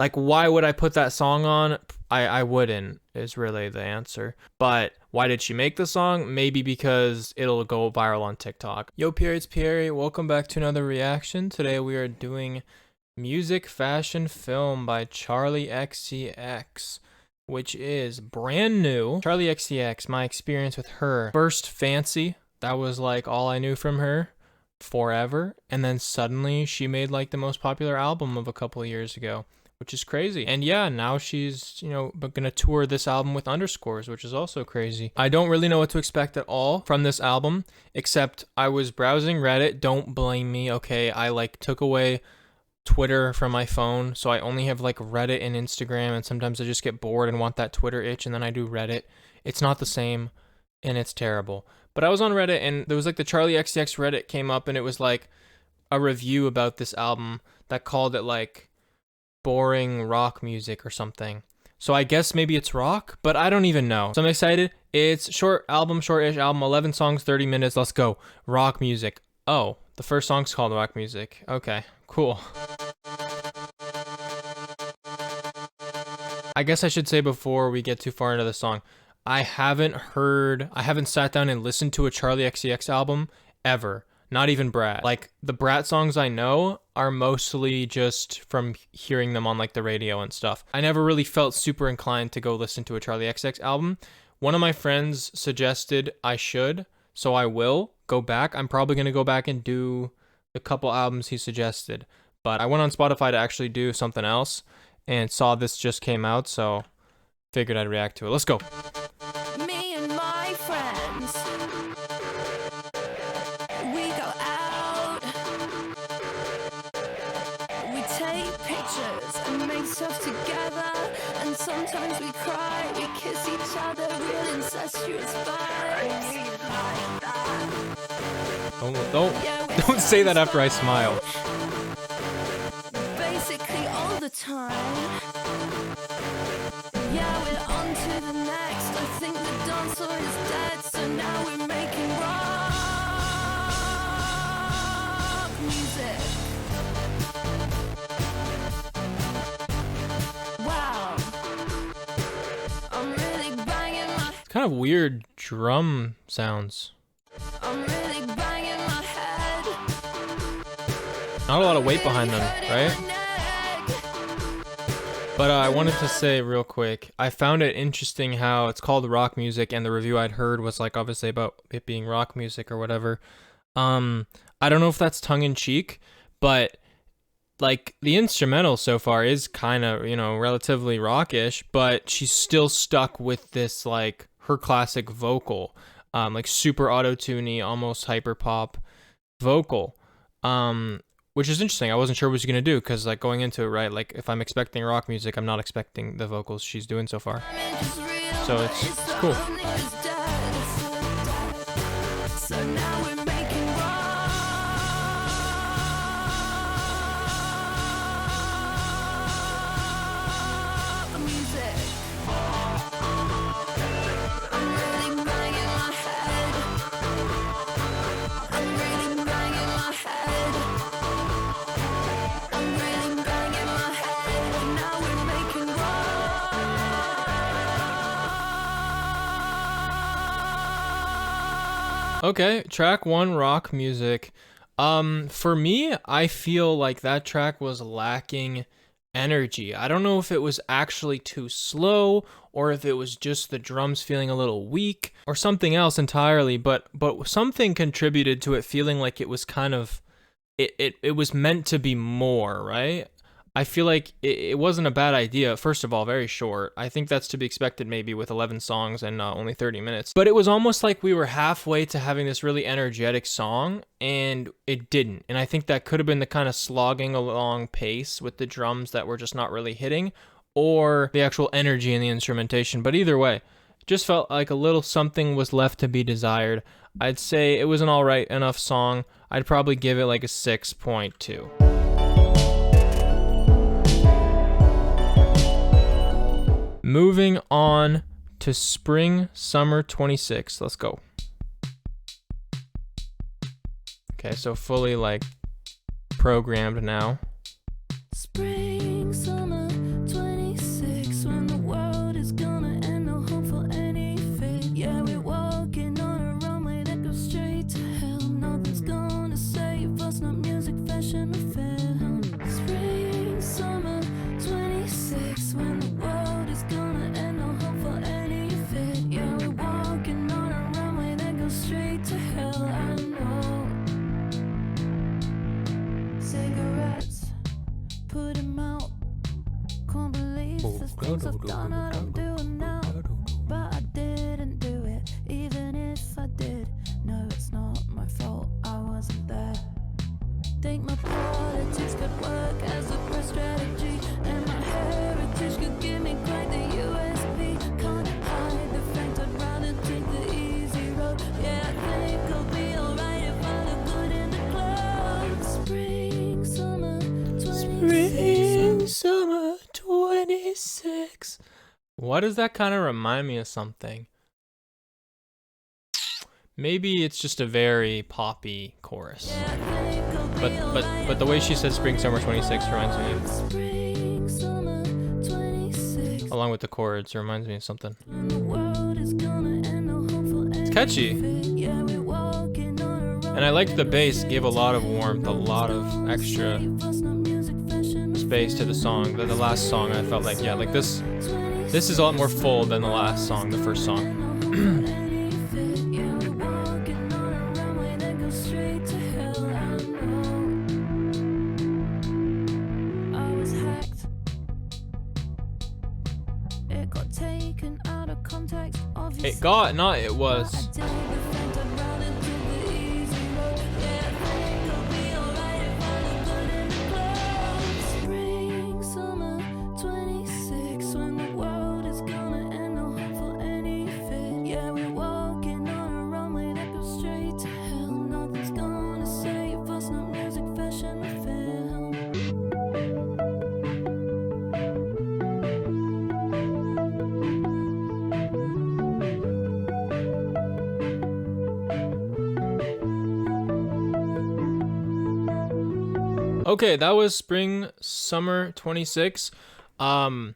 Like, why would I put that song on? I wouldn't, is really the answer. But why did she make the song? Maybe because it'll go viral on TikTok. Yo, Pierre, it's Pierre. Welcome back to another reaction. Today we are doing Music, Fashion, Film by Charli XCX, which is brand new. Charli XCX, my experience with her. First, Fancy. That was like all I knew from her forever. And then suddenly she made like the most popular album of a couple of years ago, which is crazy. And yeah, now she's, gonna tour this album with Underscores, which is also crazy. I don't really know what to expect at all from this album, except I was browsing Reddit. Don't blame me, okay? I took away Twitter from my phone, so I only have Reddit and Instagram, and sometimes I just get bored and want that Twitter itch, and then I do Reddit. It's not the same, and it's terrible. But I was on Reddit, and there was the Charli XCX Reddit came up, and it was a review about this album that called it boring rock music or something. So I guess maybe it's rock, but I don't even know. So I'm excited. It's short-ish album, 11 songs, 30 minutes. Let's go. Rock music. Oh, the first song's called rock music. Okay, cool. I guess I should say before we get too far into the song, I haven't sat down and listened to a Charli XCX album ever. Not even Brat. The Brat songs I know are mostly just from hearing them on the radio and stuff. I never really felt super inclined to go listen to a Charli XCX album. One of my friends suggested I should, so I will go back. I'm probably going to go back and do the couple albums he suggested. But I went on Spotify to actually do something else and saw this just came out, so figured I'd react to it. Let's go. Me and my friends, we go out, we take pictures and make stuff together, and sometimes we cry, we kiss each other, real incestuous vibes. Don't say that after I smile. Basically all the time. Yeah, we're on to the next. I think the dance floor is dead, so now we're making rock music. Wow, I'm really banging my. It's kind of weird drum sounds. I'm really banging my head. Not a lot of weight behind them, right? But I wanted to say real quick, I found it interesting how it's called rock music, and the review I'd heard was obviously about it being rock music or whatever. I don't know if that's tongue in cheek, but the instrumental so far is kind of, relatively rockish, but she's still stuck with this her classic vocal, super auto-tuney, almost hyperpop vocal. Which is interesting. I wasn't sure what she was gonna do because going into it, right? If I'm expecting rock music, I'm not expecting the vocals she's doing so far. So it's cool. So now we're making rock music. I'm really banging my head. I'm really banging my head. I'm really banging my head. Now we're making rock. Okay, track 1, rock music. For me, I feel like that track was lacking energy. I don't know if it was actually too slow or if it was just the drums feeling a little weak or something else entirely, but something contributed to it feeling like it was kind of it was meant to be more, right? I feel like it wasn't a bad idea. First of all, very short. I think that's to be expected maybe with 11 songs and only 30 minutes. But it was almost like we were halfway to having this really energetic song, and it didn't. And I think that could have been the kind of slogging along pace with the drums that were just not really hitting, or the actual energy in the instrumentation. But either way, just felt like a little something was left to be desired. I'd say it was an alright enough song. I'd probably give it a 6.2. Moving on to Spring Summer 26. Let's go. Okay, so fully programmed now. Spring, summer, Things I've done, I don't do them now. But I didn't do it, even if I did. No, it's not my fault, I wasn't there. Think my politics could work as a press strategy, and my heritage could give me quite the USP. Can't hide the fact I'd rather take the easy road. Yeah, I think I'll be alright if I look good in the clothes. Spring, summer, 26. Summer 26. Why does that kind of remind me of something? Maybe it's just a very poppy chorus. But the way she says spring summer 26 reminds me of, Spring, summer, 26. along with the chords, it reminds me of something. The world is gonna end, no hope for It's catchy. yeah, we're walking on a road. And I like the bass, gave a lot of warmth, a lot of extra space to the song. The last song I felt like, yeah, like this is a lot more full than the last song, the first song. It got, not it was. Spring, summer, 26. When the world is gonna end, no hope for any fit. Yeah, we're walking on a runway that goes straight to hell. Nothing's gonna save us, no music, fashion, or film. Okay, that was Spring Summer 26. I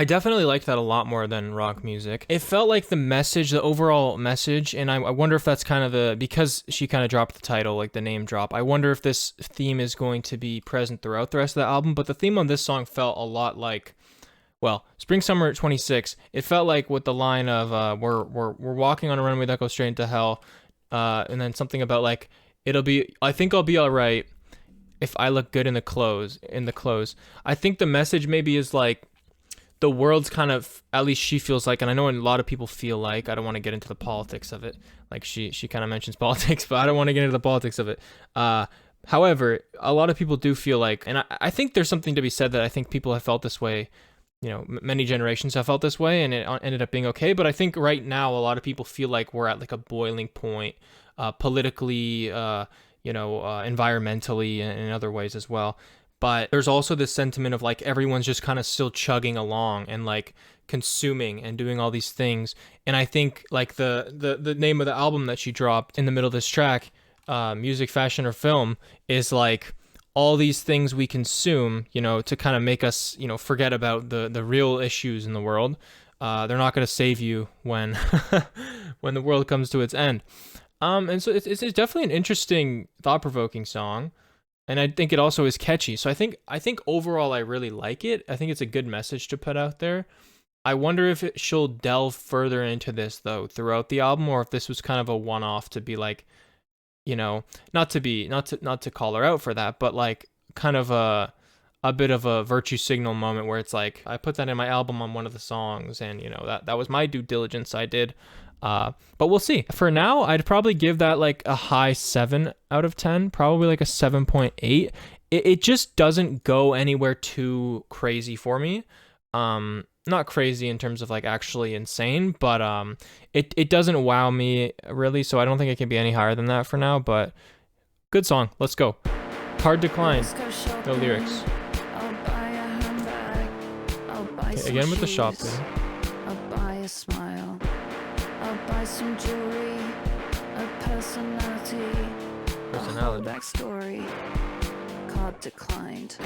definitely liked that a lot more than rock music. It felt like the message, the overall message, and I wonder if that's kind of because she kind of dropped the title, like the name drop, I wonder if this theme is going to be present throughout the rest of the album, but the theme on this song felt a lot like, well, Spring Summer 26, it felt like with the line of, we're walking on a runway that goes straight into hell, and then something about like, I think I'll be alright if I look good in the clothes. I think the message maybe is like the world's kind of, at least she feels like, and I know a lot of people feel like, I don't want to get into the politics of it. Like she kind of mentions politics, but I don't want to get into the politics of it. However, a lot of people do feel like, and I think there's something to be said that I think people have felt this way, you know, many generations have felt this way and it ended up being okay. But I think right now a lot of people feel like we're at like a boiling point, politically, environmentally and in other ways as well. But there's also this sentiment of like everyone's just kind of still chugging along and like consuming and doing all these things. And I think like the name of the album that she dropped in the middle of this track, Music, Fashion, or Film, is like all these things we consume, you know, to kind of make us, you know, forget about the real issues in the world. They're not going to save you when when the world comes to its end. And so it's definitely an interesting, thought-provoking song, and I think it also is catchy. So I think overall I really like it. I think it's a good message to put out there. I wonder if she'll delve further into this though throughout the album, or if this was kind of a one-off to be like, you know, not to call her out for that, but like kind of a bit of a virtue signal moment where it's like I put that in my album on one of the songs, and you know that was my due diligence I did. But we'll see. For now, I'd probably give that like a high 7 out of 10, probably like a 7.8. It just doesn't go anywhere too crazy for me. Not crazy in terms of like actually insane, but it doesn't wow me really, so I don't think it can be any higher than that for now, but good song. Let's go. Hard Decline. No lyrics. Okay, again with the shopping. I'll buy a smile. I'll buy some jewelry, a personality, a whole backstory. Card declined.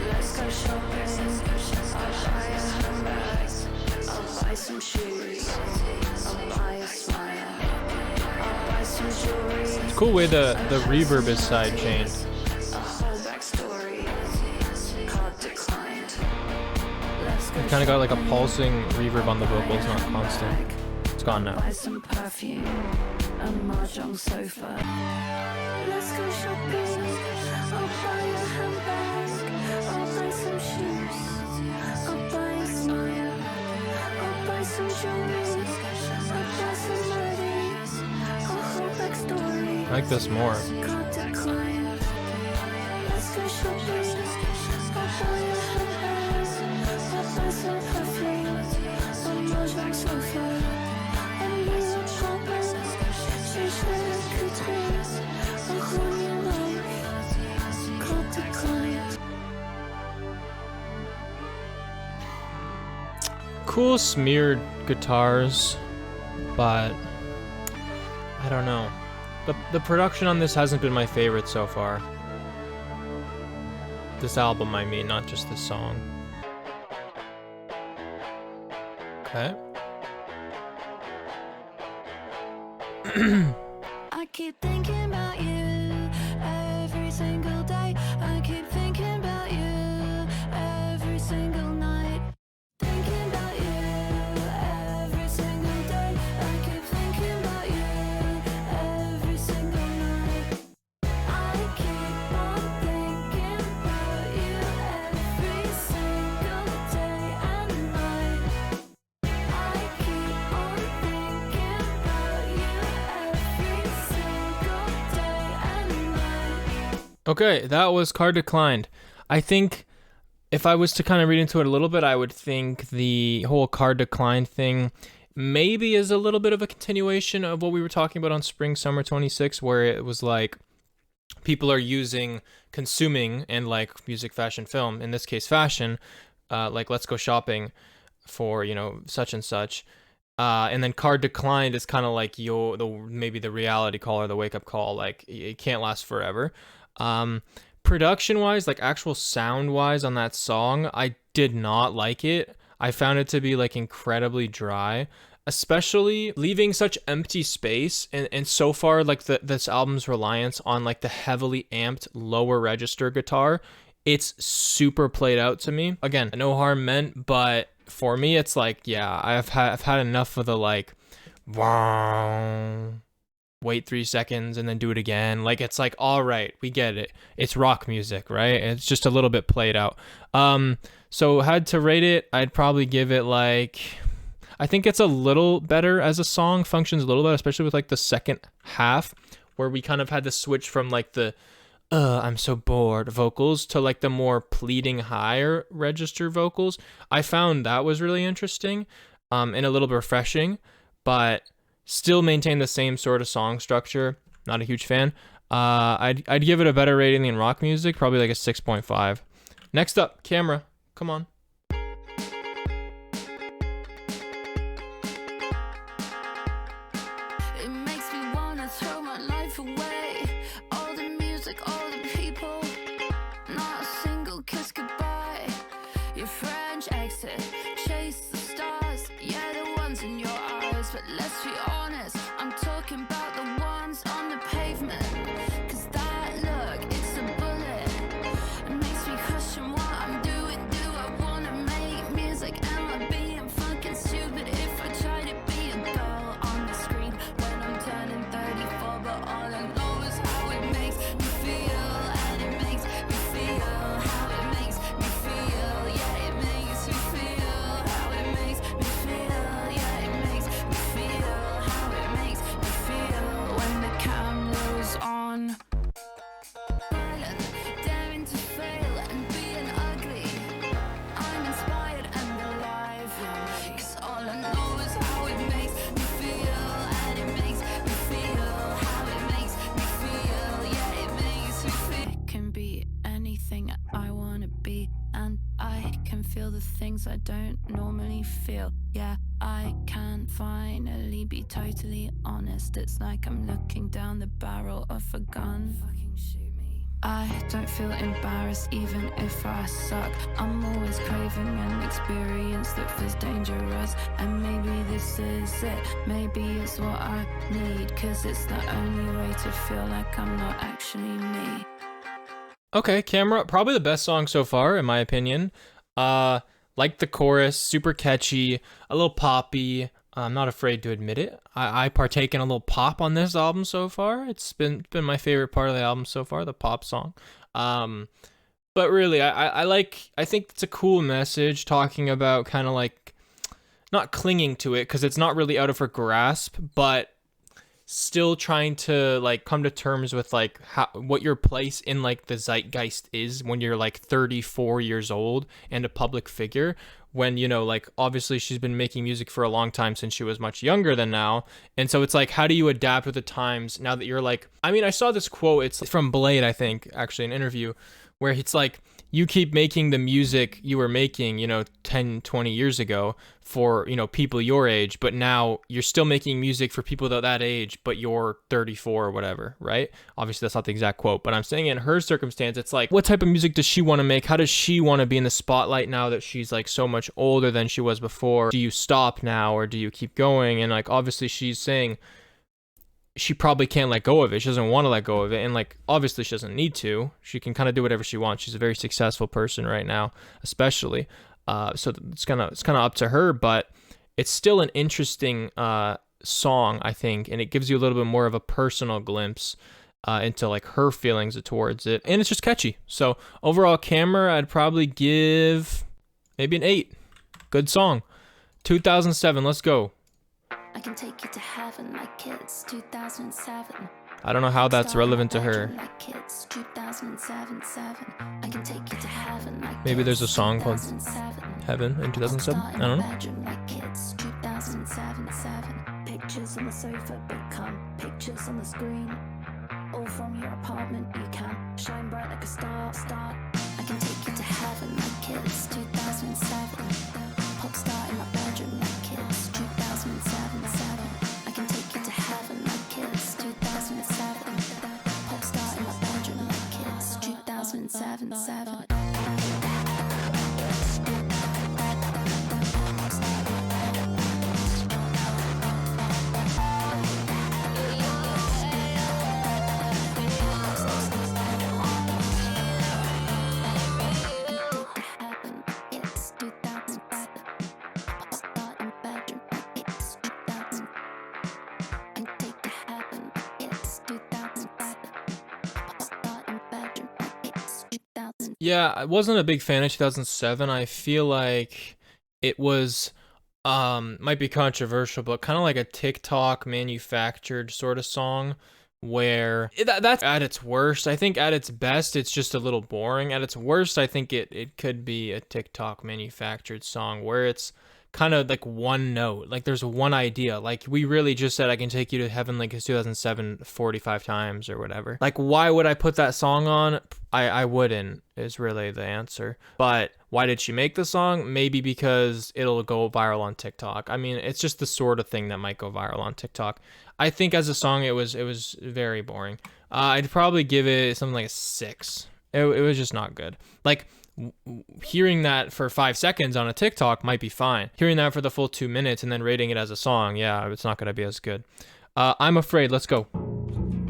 Let's go shopping. I'll buy a handbag. I'll buy some shoes. I'll buy a smile. I'll buy some jewelry. It's cool way the reverb is side chained. A whole backstory. Card declined. It kind of got like a pulsing reverb on the vocals, not constant. It's gone now. Buy some perfume, a mahjong sofa. Let's go shopping. I'll buy a handbag. I'll buy some shoes. I'll like this more. Got to climb. Let's go shopping. I'll buy your handbags. I'll buy some perfume. I'll mahjong sofa. And you a partner. Change my couture. I'll hold your life. Got to climb. Cool smeared guitars, but I don't know. The production on this hasn't been my favorite so far. This album, I mean, not just this song. Okay. I keep thinking about you every single day. I keep thinking about you every single night. Thinking about you every single day. I keep thinking about you every single night. I keep on thinking about you every single day and night. I keep on thinking about you every single day and night. Okay, that was Card Declined. I think if I was to kind of read into it a little bit, I would think the whole Card Declined thing maybe is a little bit of a continuation of what we were talking about on Spring Summer 26, where it was like people are consuming and like music, fashion, film, in this case fashion, like let's go shopping for, such and such. And then Card Declined is kind of like maybe the reality call or the wake up call, like it can't last forever. Production wise, like actual sound wise on that song, I did not like it. I found it to be like incredibly dry, especially leaving such empty space. And so far, like this album's reliance on like the heavily amped lower register guitar, it's super played out to me. Again, no harm meant, but for me, it's like, yeah, I've had enough of the like, wow, wait 3 seconds and then do it again. Like, it's like, all right, we get it. It's rock music, right? It's just a little bit played out. So had to rate it, I'd probably give it like, I think it's a little better as a song, functions a little bit, especially with like the second half where we kind of had to switch from like the I'm so bored vocals to like the more pleading higher register vocals. I found that was really interesting and a little bit refreshing, but still maintain the same sort of song structure. Not a huge fan. I'd give it a better rating than rock music, probably like a 6.5. Next up, Camera. Come on. It makes me wanna throw my life away. All the music, all the people, not a single kiss goodbye. Your French exit, chase the stars, yeah, the ones in your eyes. But let's be honest, I'm talking about the ones on the pavement. Cause that look, it's a bullet. It makes me question what I'm doing. Do I wanna make music? Am I being fucking stupid if I try to be a girl on the screen when I'm turning 34? But all I know is how it makes me feel. And it makes me feel how it makes me feel. Yeah, it makes me feel how it makes me feel. Yeah, it makes me feel how it makes me feel when the camera's on. Violent, daring to fail and being ugly. I'm inspired and alive. Cause all I know is how it makes me feel. And it makes me feel how it makes me feel. Yeah, it makes me feel. I can be anything I wanna be. And I can feel the things I don't normally feel. Yeah, I can finally be totally honest. It's like I'm looking down the barrel of a gun. Fucking shoot me. I don't feel embarrassed even if I suck. I'm always craving an experience that feels dangerous. And maybe this is it. Maybe it's what I need. Cause it's the only way to feel like I'm not actually me. Okay, Camera, probably the best song so far, in my opinion. Like the chorus, super catchy, a little poppy. I'm not afraid to admit it. I partake in a little pop on this album so far. It's been my favorite part of the album so far, the pop song. But really, I think it's a cool message talking about kind of like not clinging to it because it's not really out of her grasp, but still trying to like come to terms with like what your place in like the zeitgeist is when you're like 34 years old and a public figure, when, you know, like obviously she's been making music for a long time since she was much younger than now. And so it's like, how do you adapt with the times now that you're like, I mean, I saw this quote, it's from Blade, I think, actually, an interview, where it's like, you keep making the music you were making, you know, 10, 20 years ago for, you know, people your age, but now you're still making music for people that age, but you're 34 or whatever, right? Obviously, that's not the exact quote, but I'm saying in her circumstance, it's like, what type of music does she want to make? How does she want to be in the spotlight now that she's like so much older than she was before? Do you stop now or do you keep going? And like, obviously, she's saying she probably can't let go of it. She doesn't want to let go of it. And like, obviously she doesn't need to. She can kind of do whatever she wants. She's a very successful person right now, especially. So it's kind of up to her, but it's still an interesting song, I think. And it gives you a little bit more of a personal glimpse into like her feelings towards it. And it's just catchy. So overall camera, I'd probably give maybe an 8. Good song. 2007, let's go. I can take you to heaven like kids, 2007. I don't know how that's relevant to her. Like kids, 2007, 7. I can take you to heaven like maybe there's a song called 2007. Heaven in 2007. I don't know. Bedroom like kids, 2007, 7. Pictures on the sofa become pictures on the screen. All from your apartment, you can shine bright like a star. I can take you to heaven like kids, 2007. Pop star in my bedroom like kids, 2007, 7. I can take you to heaven like kids, 2007. Pop star in my bedroom like kids, 2007, 7. Yeah, I wasn't a big fan of 2007. I feel like it was might be controversial, but kind of like a TikTok manufactured sort of song where that's at its worst. I think at its best, it's just a little boring. At its worst, I think it could be a TikTok manufactured song where it's kind of like one note, like there's one idea, like we really just said I can take you to heaven like it's 2007 45 times or whatever. Like, why would I put that song on? I wouldn't, is really the answer. But why did she make the song? Maybe because it'll go viral on TikTok. I mean, it's just the sort of thing that might go viral on TikTok. I think as a song it was very boring. I'd probably give it something like a 6. It was just not good. Like, hearing that for 5 seconds on a TikTok might be fine. Hearing that for the full 2 minutes and then rating it as a song, yeah, it's not gonna be as good. I'm Afraid, let's go.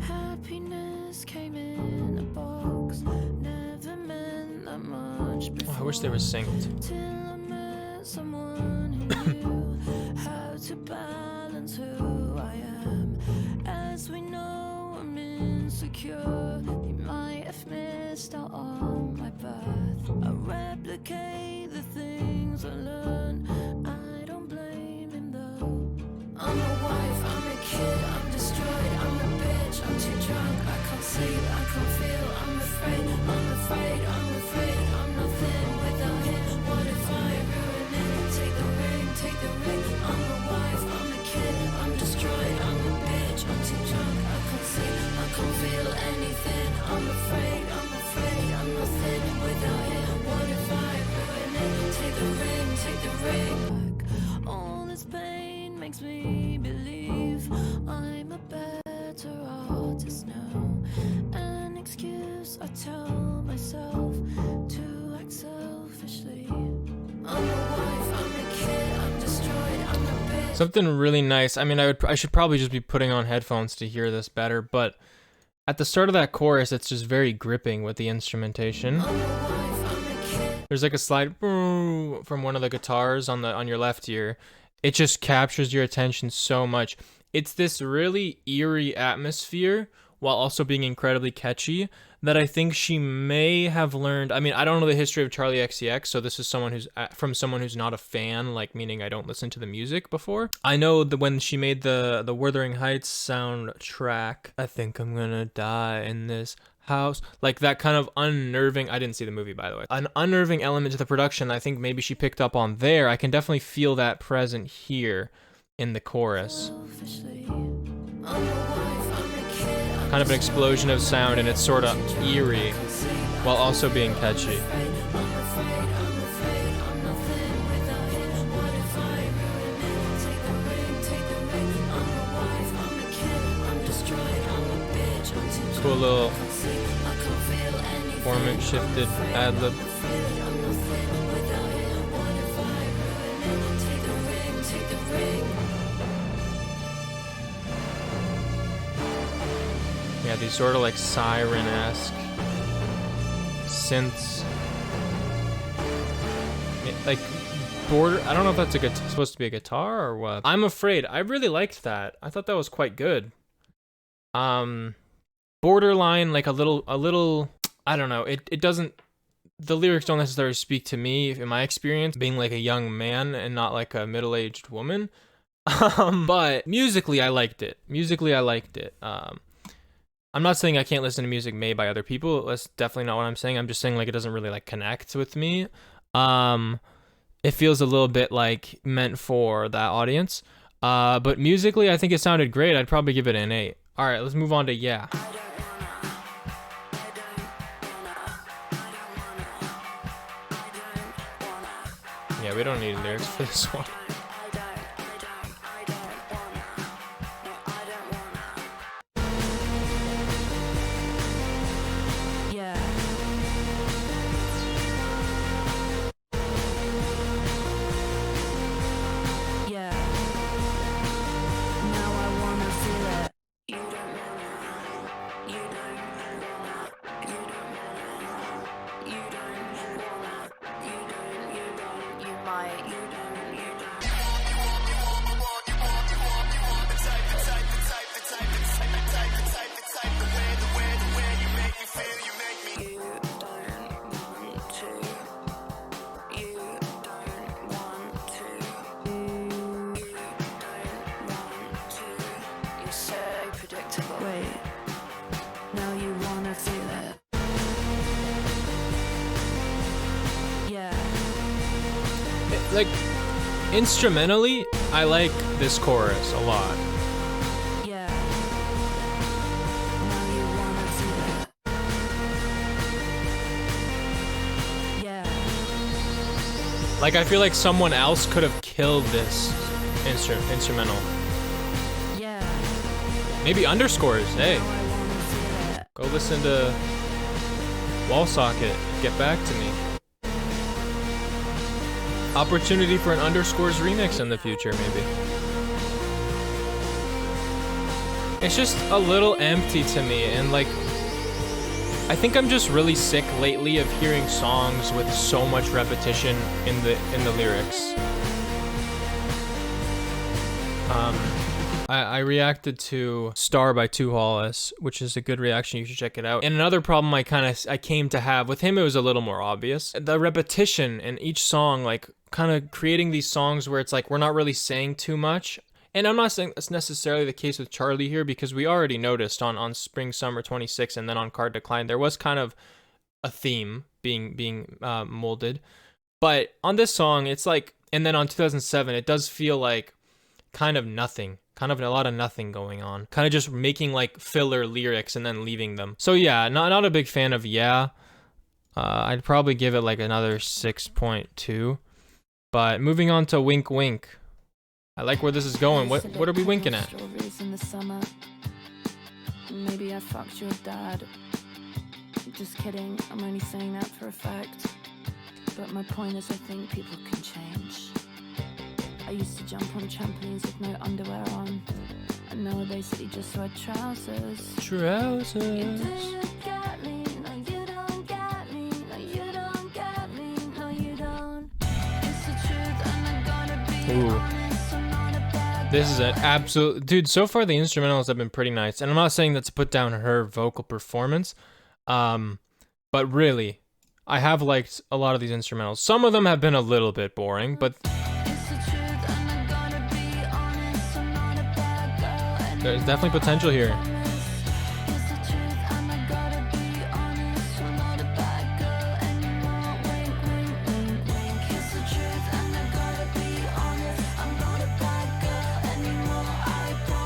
Happiness came in a box, never meant that much before. Oh, I wish they were synced. Till I met someone who knew how to balance who I am. As we know, I'm insecure. You might have missed out on my birth. I replicate the things I learned. I don't blame him though. I'm a wife, I'm a kid, I'm destroyed, I'm a bitch, I'm too drunk, I can't sleep, I can't feel, I'm afraid, I'm nothing without him. What if I ruin it? Take the ring, I'm a wife, I'm a kid, I'm destroyed, I'm a bitch, I'm too drunk, I can't sleep, I can't feel anything. I'm afraid, I'm nothing without him. What if I ruin it? Take the ring back. All this pain makes me believe I'm a better artist now. An excuse I tell myself to act selfishly. I'm a wife, I'm a kid, I'm destroyed, I'm a bitch. Something really nice. I mean, I should probably just be putting on headphones to hear this better, but at the start of that chorus, it's just very gripping with the instrumentation. There's like a slide from one of the guitars on your left ear. It just captures your attention so much. It's this really eerie atmosphere while also being incredibly catchy that I think she may have learned. I mean, I don't know the history of Charli XCX, so this is someone who's from someone who's not a fan, like meaning I don't listen to the music before. I know that when she made the Wuthering Heights soundtrack, I think I'm gonna die in this house, like that kind of unnerving, I didn't see the movie by the way, an unnerving element to the production. I think maybe she picked up on there. I can definitely feel that present here in the chorus. Kind of an explosion of sound, and it's sort of eerie while also being catchy. Cool little formant shifted ad-lib. Yeah, these sort of like siren-esque synths. Like border, I don't know if that's supposed to be a guitar or what. I'm afraid. I really liked that. I thought that was quite good. Borderline, like a little, I don't know. It doesn't, the lyrics don't necessarily speak to me in my experience, being like a young man and not like a middle-aged woman. But musically, I liked it. I'm not saying I can't listen to music made by other people. That's definitely not what I'm saying. I'm just saying like it doesn't really like connect with me. It feels a little bit like meant for that audience. But musically, I think it sounded great. I'd probably give it an 8. All right, let's move on to Yeah. Yeah, we don't need lyrics for this one. Like, instrumentally, I like this chorus a lot. Yeah. Now you wanna see that. Yeah. Like, I feel like someone else could have killed this instrumental. Yeah. Maybe underscores. Hey, go listen to Wall Socket. Get back to me. Opportunity for an underscores remix in the future, maybe. It's just a little empty to me, and like, I think I'm just really sick lately of hearing songs with so much repetition in the lyrics. I reacted to Star by 2 Hollis, which is a good reaction. You should check it out. And another problem I came to have with him, it was a little more obvious. The repetition in each song, like kind of creating these songs where it's like we're not really saying too much. And I'm not saying that's necessarily the case with Charli here, because we already noticed on Spring Summer 26 and then on Card Decline, there was kind of a theme being molded. But on this song, it's like, and then on 2007, it does feel like kind of nothing. Kind of a lot of nothing going on. Kind of just making like filler lyrics and then leaving them. So yeah, not a big fan of Yeah. I'd probably give it like another 6.2. But moving on to Wink Wink. I like where this is going. What are we winking at? In the summer. Maybe I fucked your dad. Just kidding. I'm only saying that for a fact. But my point is, I think people can change. I used to jump on trampolines with no underwear on, and now I basically just wear trousers. Trousers. You don't get me, no you don't get me, no you don't get me, no you don't. It's the truth and I'm gonna be honest, I'm not a bad This is an absolute dude. So far, the instrumentals have been pretty nice, and I'm not saying that to put down her vocal performance, but really, I have liked a lot of these instrumentals. Some of them have been a little bit boring, but there's definitely potential here.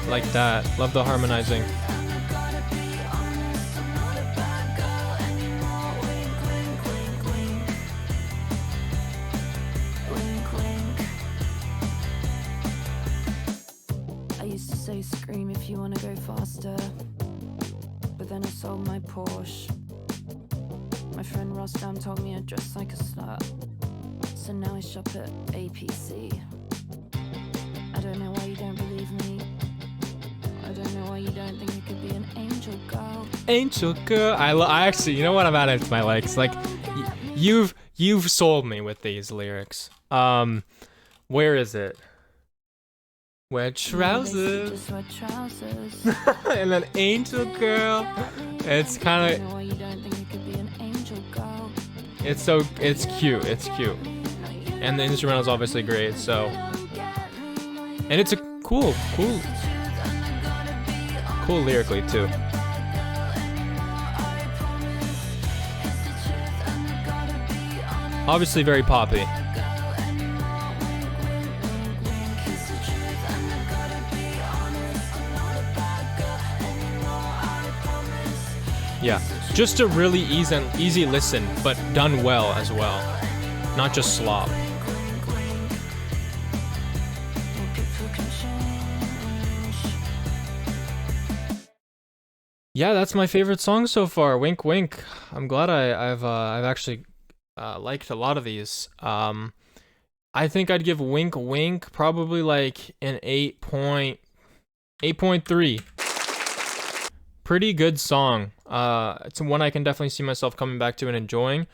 Like that. Love the harmonizing. I used to say scream if you wanna go faster, but then I sold my Porsche. My friend Rostam told me I dress like a slut, so now I shop at APC. I don't know why you don't believe me. I don't know why you don't think you could be an angel girl. Angel girl. I actually, you know what? I'm adding to my likes. Like, you've sold me with these lyrics. Where is it? Wear trousers. Just wear trousers. And then angel girl. It's kind I don't know why you don't think you could be an angel girl. of, it's cute. It's cute. And the instrumental is obviously great. So, and it's a cool lyrically too. Obviously very poppy. Yeah, just a really easy listen, but done well as well, not just slop. Yeah, that's my favorite song so far. Wink, wink. I'm glad I've actually liked a lot of these. I think I'd give Wink, wink probably like an 8.3. Pretty good song. It's one I can definitely see myself coming back to and enjoying.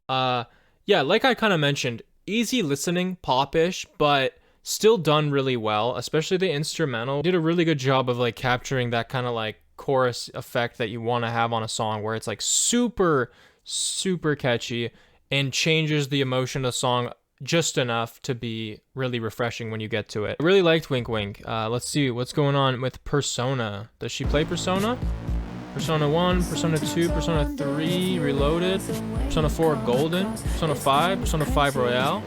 Yeah, like I kind of mentioned, easy listening, pop-ish, but still done really well. Especially the instrumental did a really good job of like capturing that kind of like chorus effect that you want to have on a song, where it's like super catchy and changes the emotion of the song just enough to be really refreshing when you get to it. I really liked Wink Wink. Let's see what's going on with Persona. Does she play Persona? Persona 1, Persona 2, Persona 3 Reloaded, Persona 4 Golden, Persona 5, Persona 5 Royale.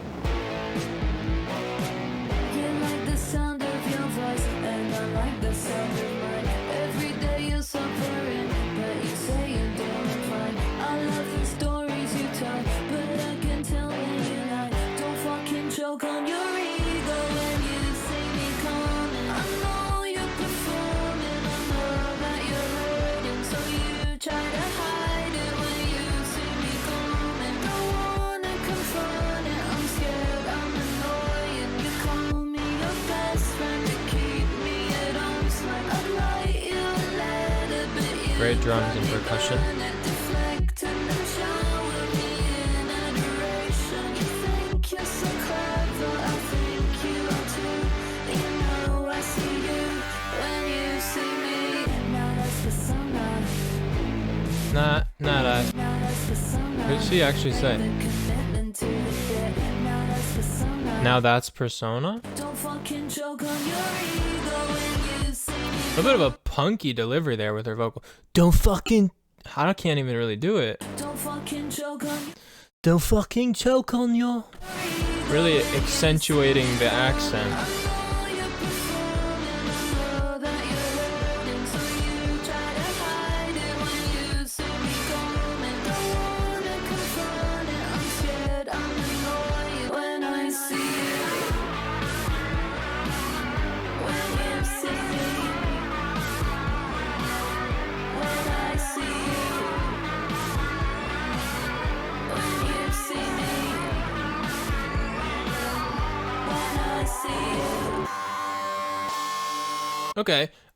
Great drums and percussion. Nah, that. What did she actually say? Now that's Persona? A bit of a punky delivery there with her vocal. Don't fucking... I can't even really do it. Don't fucking choke on your... Really accentuating the accent.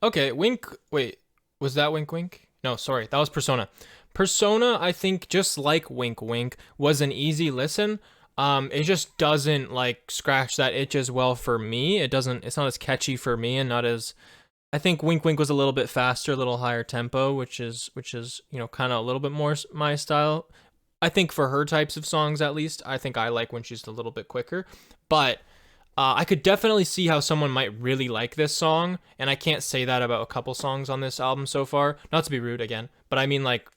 Okay, Wink, wait, was that Wink Wink? No, sorry, that was Persona. Persona, I think, just like Wink Wink, was an easy listen. It just doesn't like scratch that itch as well for me. It's not as catchy for me, and not as, I think Wink Wink was a little bit faster, a little higher tempo, which is kind of a little bit more my style. I think for her types of songs, at least, I think I like when she's a little bit quicker. But I could definitely see how someone might really like this song, and I can't say that about a couple songs on this album so far. Not to be rude again, but I mean like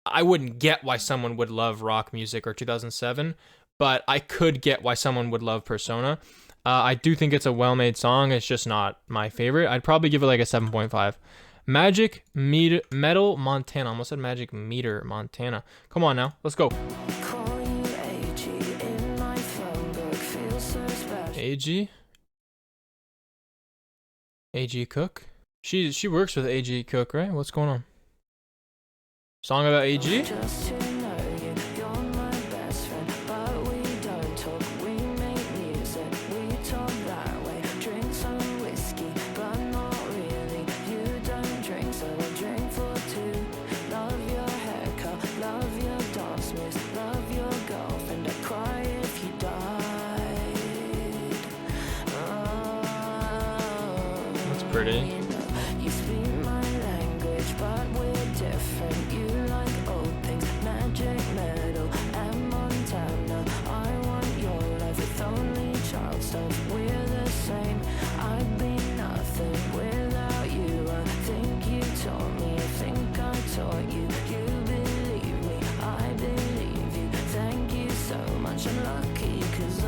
I wouldn't get why someone would love Rock Music or 2007, but I could get why someone would love Persona. I do think it's a well-made song. It's just not my favorite. I'd probably give it like a 7.5. Magic Metal Montana. Almost said Magic Meter Montana. Come on now, let's go. AG? AG Cook? She works with AG Cook, right? What's going on? Song about AG? That's pretty. You speak my language, but we're different. You like old things, magic metal and Montana. I want your life with only child stuff. We're the same. I'd be nothing without you. I think you taught me. I think I taught you. You believe me. I believe you. Thank you so much. I'm lucky 'cause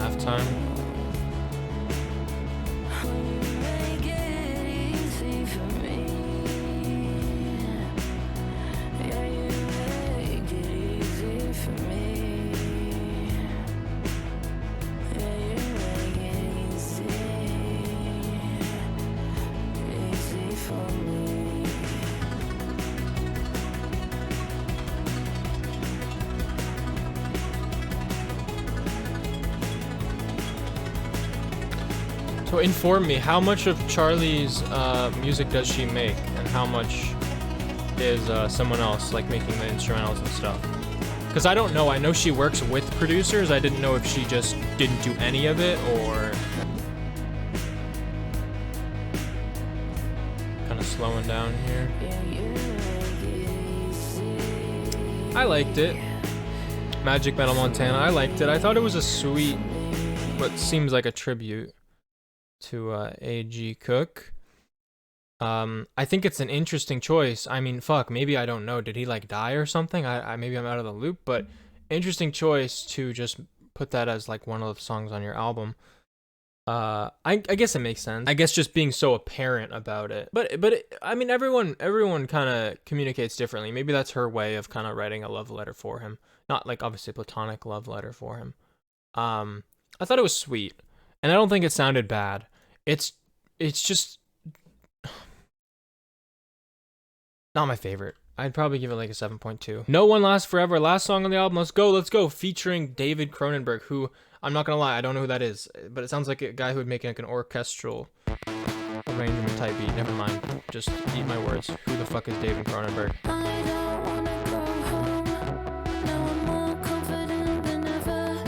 Halftime. So inform me, how much of Charli's music does she make, and how much is someone else like making the instrumentals and stuff? Because I don't know. I know she works with producers. I didn't know if she just didn't do any of it, or kind of slowing down here. I liked it. Magic Metal Montana. I liked it. I thought it was a sweet, what seems like a tribute to AG Cook. I think it's an interesting choice. I mean, fuck, maybe I don't know. Did he like die or something? I maybe I'm out of the loop, but interesting choice to just put that as like one of the songs on your album. I guess it makes sense. I guess just being so apparent about it. But I mean, everyone kind of communicates differently. Maybe that's her way of kind of writing a love letter for him. Not like obviously a platonic love letter for him. I thought it was sweet, and I don't think it sounded bad. It's just not my favorite. I'd probably give it like a 7.2. No One Lasts Forever, last song on the album. Let's go. Featuring David Cronenberg, who, I'm not gonna lie, I don't know who that is, but it sounds like a guy who would make like an orchestral arrangement type beat. Never mind. Just eat my words. Who the fuck is David Cronenberg? I don't wanna go home. Now I'm more confident than ever.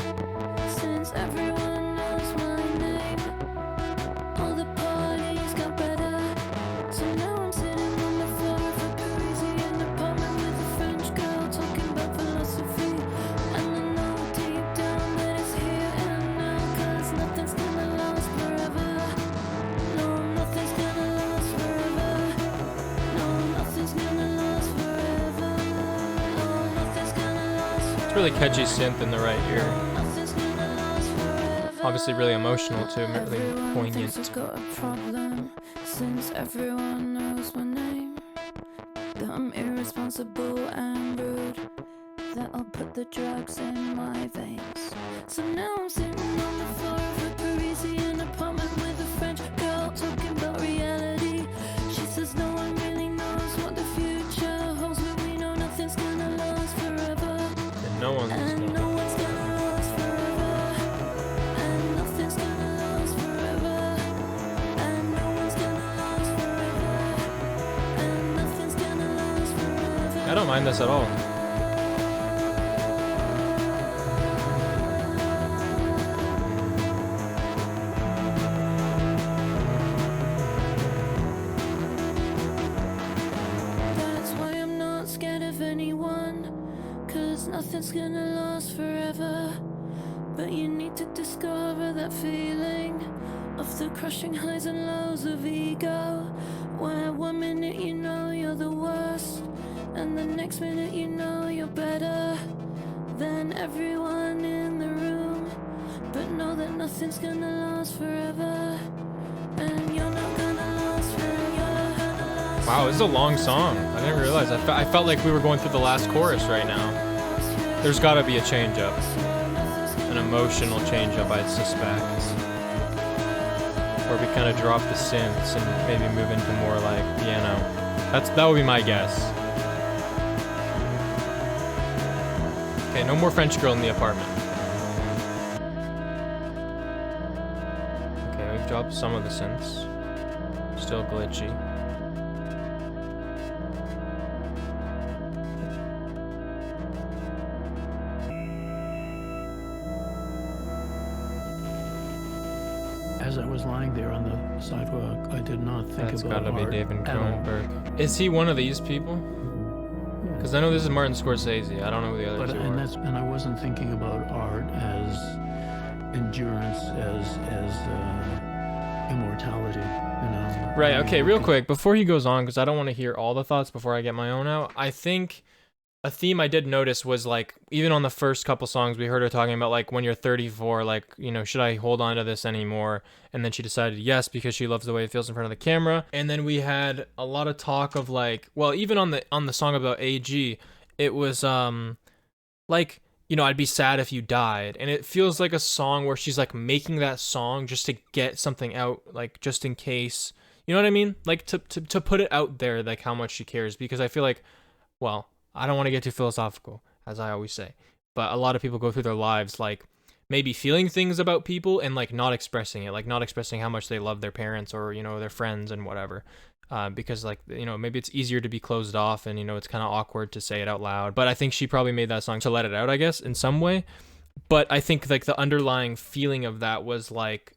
Since everyone knows my name, all the parties got better. So now I'm sitting on the floor of a Parisian apartment with a French girl talking about philosophy. And I know deep down that it's here and now, 'cause nothing's gonna last forever. No, nothing's gonna last forever. No, nothing's gonna last forever. No, nothing's gonna last forever. It's really catchy synth in the right ear. Nothing's gonna last forever. Obviously really emotional too, really Everyone poignant. thinks I've got a problem, since everyone knows my name. That I'm irresponsible and rude, that I'll put the drugs in my veins. So now I'm sitting on the floor of a Parisian apartment with a French girl talking about reality. She says no one really knows what the future holds, but we know nothing's gonna last forever. And no one's And no one's gonna last forever. And nothing's gonna last forever. And no one's gonna last forever. And nothing's gonna last forever. I don't mind this at all. nothing's gonna last forever, but you need to discover that feeling of the crushing highs and lows of ego, where 1 minute you know you're the worst, and the next minute you know you're better than everyone in the room. But know that nothing's gonna last forever, and you're not gonna last forever. Wow, this is a long song. I didn't realize. I felt like we were going through the last chorus right now. There's gotta be a change up. An emotional change up, I'd suspect. Where we kind of drop the synths and maybe move into more like piano. That would be my guess. Okay, no more French girl in the apartment. Okay, we've dropped some of the synths. Still glitchy. As I was lying there on the sidewalk, I did not think That's about gotta be art David at all. Cronenberg. Is he one of these people? Because I know this is Martin Scorsese. I don't know who the other two are. And I wasn't thinking about art as endurance, as immortality, you know. Right, okay, real quick, before he goes on, because I don't want to hear all the thoughts before I get my own out, I think a theme I did notice was, like, even on the first couple songs, we heard her talking about, like, when you're 34, like, you know, should I hold on to this anymore? And then she decided yes, because she loves the way it feels in front of the camera. And then we had a lot of talk of, like, well, even on the song about AG, it was, like, you know, I'd be sad if you died. And it feels like a song where she's, like, making that song just to get something out, like, just in case. You know what I mean? Like, to put it out there, like, how much she cares. Because I feel like, well, I don't want to get too philosophical, as I always say, but a lot of people go through their lives, like, maybe feeling things about people and, like, not expressing it, like, not expressing how much they love their parents or, you know, their friends and whatever, because, like, you know, maybe it's easier to be closed off and, you know, it's kind of awkward to say it out loud, but I think she probably made that song to let it out, I guess, in some way, but I think, like, the underlying feeling of that was, like,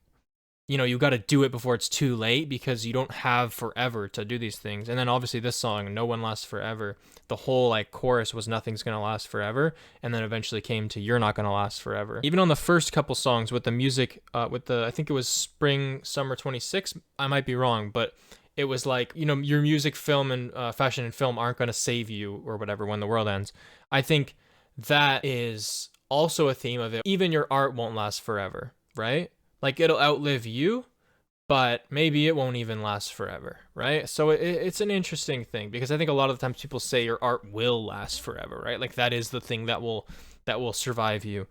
you know, you got to do it before it's too late because you don't have forever to do these things. And then obviously this song, No One Lasts Forever, the whole like chorus was nothing's going to last forever. And then eventually came to you're not going to last forever. Even on the first couple songs with the music, I think it was Spring, Summer 26, I might be wrong, but it was like, you know, your music, film, and fashion and film aren't going to save you or whatever when the world ends. I think that is also a theme of it. Even your art won't last forever, right? Like, it'll outlive you, but maybe it won't even last forever, right? So it's an interesting thing because I think a lot of the times people say your art will last forever, right? Like, that is the thing that will survive you.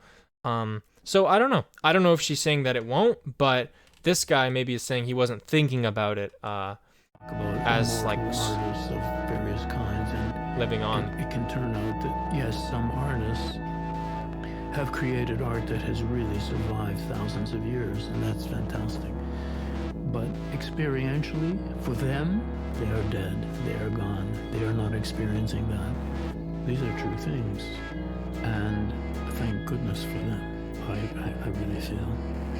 So I don't know. I don't know if she's saying that it won't, but this guy maybe is saying he wasn't thinking about it as like artists of various kinds and living on. It can turn out that yes, some artists have created art that has really survived thousands of years, and that's fantastic. But experientially, for them, they are dead, they are gone, they are not experiencing that. These are true things, and thank goodness for them. I really feel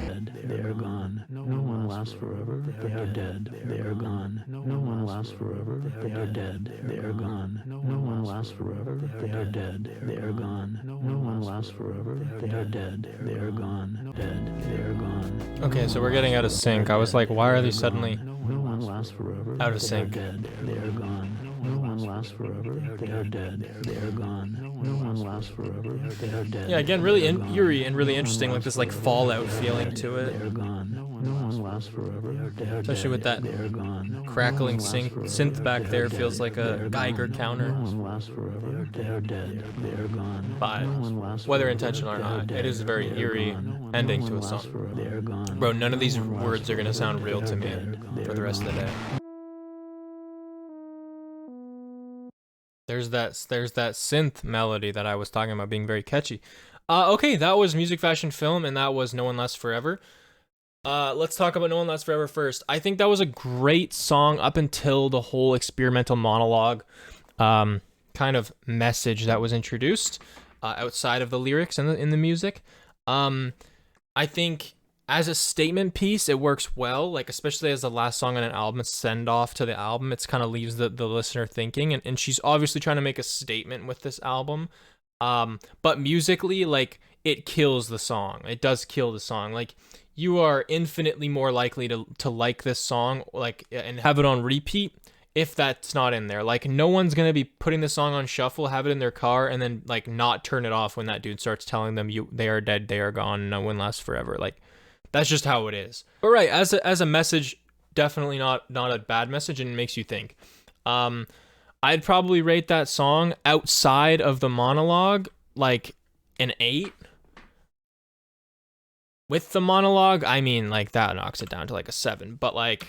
dead, they are gone. No one lasts forever, they are dead, they are gone. No one lasts forever, they are dead, they are gone. No one lasts forever, they are dead, they are gone. No one lasts forever, they are dead, they are gone. Dead, they are gone. Okay, so we're getting out of sync. I was like, why are they suddenly No one lasts forever, out of sync? they are dead, they are gone. No one lasts forever, they are dead, they are gone. No one lasts forever, they are dead. Yeah, again, really eerie and really interesting, like this like Fallout feeling to it. They are gone. No one lasts forever, they are Especially with that they are gone. crackling synth back there feels like a Geiger counter. No one lasts forever, they are dead, they are gone. But whether intentional or not, it is a very eerie ending to a song. They are gone. Bro, none of these words are gonna sound real to me for the rest of the day. There's that synth melody that I was talking about being very catchy. Okay, that was Music, Fashion, Film, and that was No One Lasts Forever. Let's talk about No One Lasts Forever first. I think that was a great song up until the whole experimental monologue kind of message that was introduced outside of the lyrics and in the music. I think as a statement piece, it works well, like especially as the last song on an album, send off to the album. It's kind of leaves the listener thinking, and she's obviously trying to make a statement with this album. But musically, like, it kills the song. It does kill the song. Like, you are infinitely more likely to like this song, like, and have it on repeat if that's not in there. Like, no one's gonna be putting the song on shuffle, have it in their car, and then like not turn it off when that dude starts telling them they are dead, they are gone, no one lasts forever. Like, that's just how it is. But right, as a message, definitely not a bad message, and it makes you think. I'd probably rate that song outside of the monologue like an 8. With the monologue, I mean, like, that knocks it down to like a 7. But like,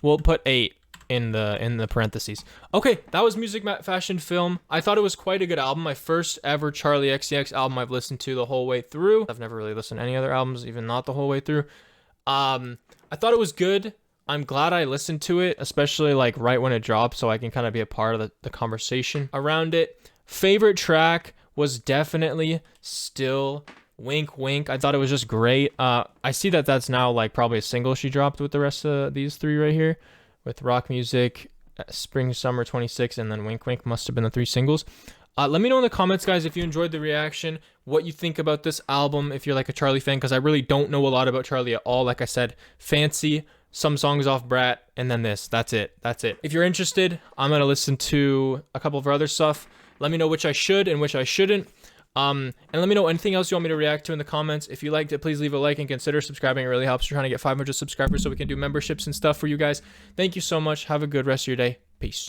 we'll put 8 in the parentheses. Okay, that was Music Fashion Film. I thought it was quite a good album. My first ever Charli XCX album I've listened to the whole way through. I've never really listened to any other albums, even not the whole way through. I thought it was good. I'm glad I listened to it, especially like right when it dropped, so I can kind of be a part of the conversation around it. Favorite track was definitely Still Wink Wink. I thought it was just great. I see that that's now like probably a single she dropped with the rest of these 3 right here, with Rock Music, Spring Summer 26, and then Wink Wink must have been the 3 singles. Let me know in the comments, guys, if you enjoyed the reaction, what you think about this album, if you're like a Charli fan, because I really don't know a lot about Charli at all. Like I said, Fancy, some songs off Brat, and then this. That's it. If you're interested, I'm going to listen to a couple of her other stuff. Let me know which I should and which I shouldn't. And let me know anything else you want me to react to in the comments. If you liked it, please leave a like and consider subscribing. It really helps. We're trying to get 500 subscribers so we can do memberships and stuff for you guys. Thank you so much. Have a good rest of your day. Peace.